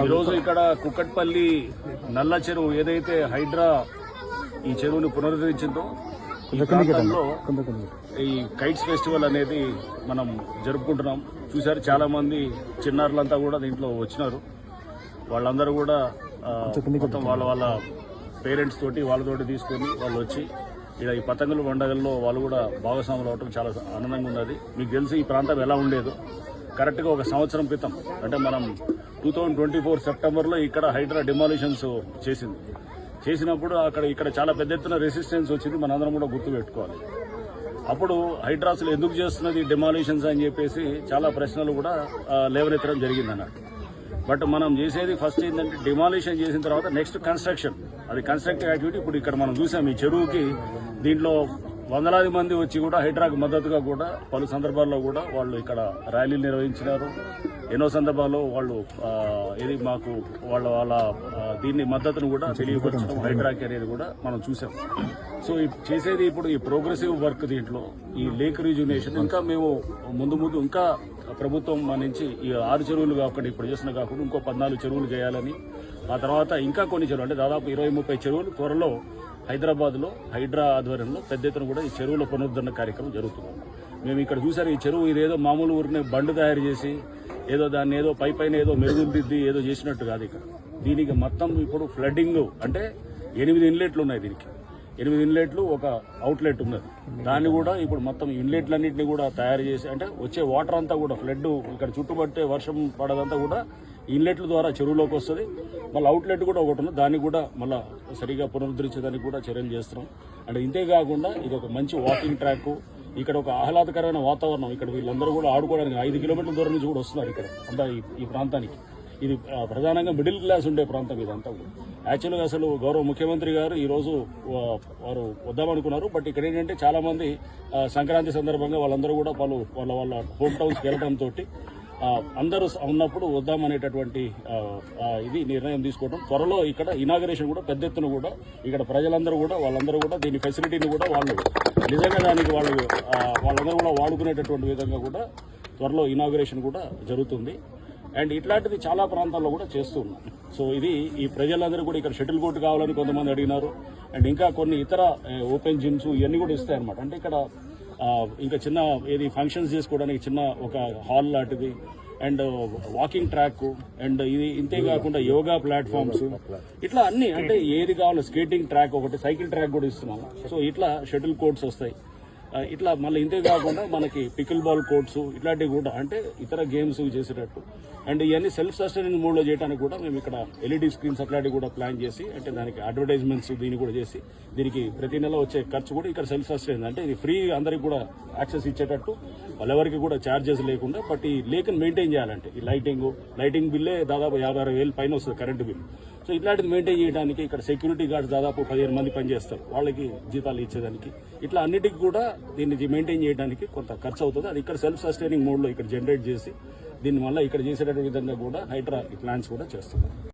ఈరోజు ఇక్కడ కుక్కట్పల్లి నల్ల చెరువు ఏదైతే హైడ్రా ఈ చెరువును పునరుద్ధరించిందో ఈ ప్రాంతంలో ఈ కైట్స్ ఫెస్టివల్ అనేది మనం జరుపుకుంటున్నాం. చూశారు, చాలా మంది చిన్నారులంతా కూడా దీంట్లో వచ్చినారు. వాళ్ళందరూ కూడా మొత్తం వాళ్ళ పేరెంట్స్ తోటి వాళ్ళతోటి తీసుకొని వాళ్ళు వచ్చి ఇలా ఈ పతంగుల పండుగల్లో వాళ్ళు కూడా భాగస్వాములు అవడం చాలా ఆనందంగా ఉన్నది. మీకు తెలిసి ఈ ప్రాంతం ఎలా ఉండేదో కరెక్ట్గా ఒక సంవత్సరం క్రితం అంటే మనం 2024 సెప్టెంబర్లో ఇక్కడ హైడ్రా డిమాలిషన్స్ చేసినప్పుడు ఇక్కడ చాలా పెద్ద ఎత్తున రెసిస్టెన్స్ వచ్చింది. మనందరం కూడా గుర్తుపెట్టుకోవాలి. అప్పుడు హైడ్రాస్లు ఎందుకు చేస్తున్నది డిమాలిషన్స్ అని చెప్పేసి చాలా ప్రశ్నలు కూడా లేవనెత్తడం జరిగింది అన్నట్టు. బట్ మనం చేసేది ఫస్ట్ ఏంటంటే డిమాలిషన్ చేసిన తర్వాత నెక్స్ట్ కన్స్ట్రక్షన్, అది కన్స్ట్రక్టివ్ యాక్టివిటీ. ఇప్పుడు ఇక్కడ మనం చూసాం ఈ చెరువుకి దీంట్లో వందలాది మంది వచ్చి కూడా హైడ్రాకు మద్దతుగా కూడా పలు సందర్భాల్లో కూడా వాళ్ళు ఇక్కడ ర్యాలీలు నిర్వహించినారు. ఎన్నో సందర్భాల్లో వాళ్ళు ఇది మాకు వాళ్ళ దీన్ని మద్దతును కూడా తెలియపరచడం హైడ్రాకి అనేది కూడా మనం చూసాం. సో చేసేది ఇప్పుడు ఈ ప్రోగ్రెసివ్ వర్క్ దీంట్లో ఈ లేక్ రిజ్యునేషన్ ఇంకా మేము ముందు ఇంకా ప్రభుత్వం నుంచి ఈ 6 చెరువులు కాకుండా ఇప్పుడు చేసిన కాకుండా ఇంకో 14 చెరువులు చేయాలని, ఆ తర్వాత ఇంకా కొన్ని చెరువులు అంటే దాదాపు 20-30 చెరువులు త్వరలో హైదరాబాద్లో హైడ్రా ఆధ్వర్యంలో పెద్ద ఎత్తున కూడా ఈ చెరువుల పునరుద్ధరణ కార్యక్రమం జరుగుతుంది. మేము ఇక్కడ చూసారు ఈ చెరువు ఇదేదో మామూలు ఊరిని బండ్ తయారు చేసి ఏదో దాన్ని ఏదో పైన ఏదో మెరుగుదిద్ది ఏదో చేసినట్టు కాదు. ఇక్కడ దీనికి మొత్తం ఇప్పుడు ఫ్లడ్డింగ్ అంటే 8 ఇన్లెట్లు ఉన్నాయి. దీనికి 8 ఇన్లెట్లు, ఒక అవుట్లెట్ ఉన్నది. దాన్ని కూడా ఇప్పుడు మొత్తం ఇన్లెట్లన్నింటినీ కూడా తయారు చేసి అంటే వచ్చే వాటర్ అంతా కూడా ఫ్లడ్ ఇక్కడ చుట్టుపట్టే వర్షం పడదంతా కూడా ఇన్లెట్ల ద్వారా చెరువులోకి వస్తుంది. మళ్ళీ అవుట్లెట్ కూడా ఒకటి ఉంది, దాన్ని కూడా మళ్ళీ సరిగా పునరుద్ధరించేదానికి కూడా చర్యలు చేస్తున్నాం. అంటే ఇంతే కాకుండా ఇది ఒక మంచి వాకింగ్ ట్రాక్, ఇక్కడ ఒక ఆహ్లాదకరమైన వాతావరణం. ఇక్కడ వీళ్ళందరూ కూడా ఆడుకోవడానికి 5 కిలోమీటర్ల దూరం నుంచి కూడా వస్తున్నారు ఇక్కడ అంతా ఈ ప్రాంతానికి. ఇది ప్రధానంగా మిడిల్ క్లాస్ ఉండే ప్రాంతం ఇదంతా కూడా. యాక్చువల్గా అసలు గౌరవ ముఖ్యమంత్రి గారు ఈరోజు వారు వద్దామనుకున్నారు. బట్ ఇక్కడ ఏంటంటే చాలా మంది సంక్రాంతి సందర్భంగా వాళ్ళందరూ కూడా వాళ్ళ హోమ్ టౌన్స్కి వెళ్ళడంతో అందరూ ఉన్నప్పుడు వద్దామనేటటువంటి ఇది నిర్ణయం తీసుకోవడం. త్వరలో ఇక్కడ ఇనాగరేషన్ కూడా పెద్ద ఎత్తున కూడా ఇక్కడ ప్రజలందరూ కూడా వాళ్ళందరూ కూడా దీని ఫెసిలిటీని కూడా వాళ్ళు నిజంగా దానికి వాళ్ళందరూ కూడా వాడుకునేటటువంటి విధంగా కూడా త్వరలో ఇనాగరేషన్ కూడా జరుగుతుంది. అండ్ ఇట్లాంటిది చాలా ప్రాంతాల్లో కూడా చేస్తూ ఉన్నాం. సో ఇది ఈ ప్రజలందరూ కూడా ఇక్కడ షటిల్ కోర్టు కావాలని కొంతమంది అడిగినారు. అండ్ ఇంకా కొన్ని ఇతర ఓపెన్ జిమ్స్ ఇవన్నీ కూడా ఇస్తాయి అనమాట. అంటే ఇక్కడ ఇంకా చిన్న ఫంక్షన్స్ చేసుకోవడానికి చిన్న ఒక హాల్ లాంటిది అండ్ వాకింగ్ ట్రాక్ అండ్ ఇది ఇంతే కాకుండా యోగా ప్లాట్ఫామ్స్ ఇట్లా అన్ని అంటే ఏది కావాలో స్కేటింగ్ ట్రాక్ ఒకటి, సైకిల్ ట్రాక్ కూడా ఇస్తున్నాం. సో ఇట్లా షటిల్ కోర్ట్స్ వస్తాయి. ఇట్లా మళ్ళీ ఇంతే కాకుండా మనకి పికిల్ బాల్ కోర్ట్స్ ఇట్లాంటివి కూడా అంటే ఇతర గేమ్స్ చేసేటట్టు అండ్ ఇవన్నీ సెల్ఫ్ సస్టైనింగ్ మోడ్లో చేయడానికి కూడా మేము ఇక్కడ ఎల్ఈడి స్క్రీన్స్ అట్లాంటివి కూడా ప్లాన్ చేసి అంటే దానికి అడ్వర్టైజ్మెంట్స్ దీన్ని కూడా చేసి దీనికి ప్రతి నెల వచ్చే ఖర్చు కూడా ఇక్కడ సెల్ఫ్ సస్టైన్ అంటే ఇది ఫ్రీ అందరికి కూడా యాక్సెస్ ఇచ్చేటట్టు వాళ్ళెవరికి కూడా ఛార్జెస్ లేకుండా. బట్ ఈ లేక్ని మెయింటైన్ చేయాలంటే ఈ లైటింగ్ బిల్లే దాదాపు 56,000 పైన వస్తుంది కరెంటు బిల్. సో ఇట్లాంటిది మెయింటైన్ చేయడానికి ఇక్కడ సెక్యూరిటీ గార్డ్స్ దాదాపు 15 మంది పనిచేస్తారు, వాళ్ళకి జీతాలు ఇచ్చేదానికి. ఇట్లా అన్నిటికీ కూడా దీన్ని మెయింటైన్ చేయడానికి కొంత ఖర్చు అవుతుంది. అది ఇక్కడ సెల్ఫ్ సస్టైనింగ్ మోడ్లో ఇక్కడ జనరేట్ చేసి దీన్ని మళ్ళీ ఇక్కడ చేసేటటువంటి విధంగా కూడా హైడ్రా ప్లాన్స్ కూడా చేస్తున్నారు.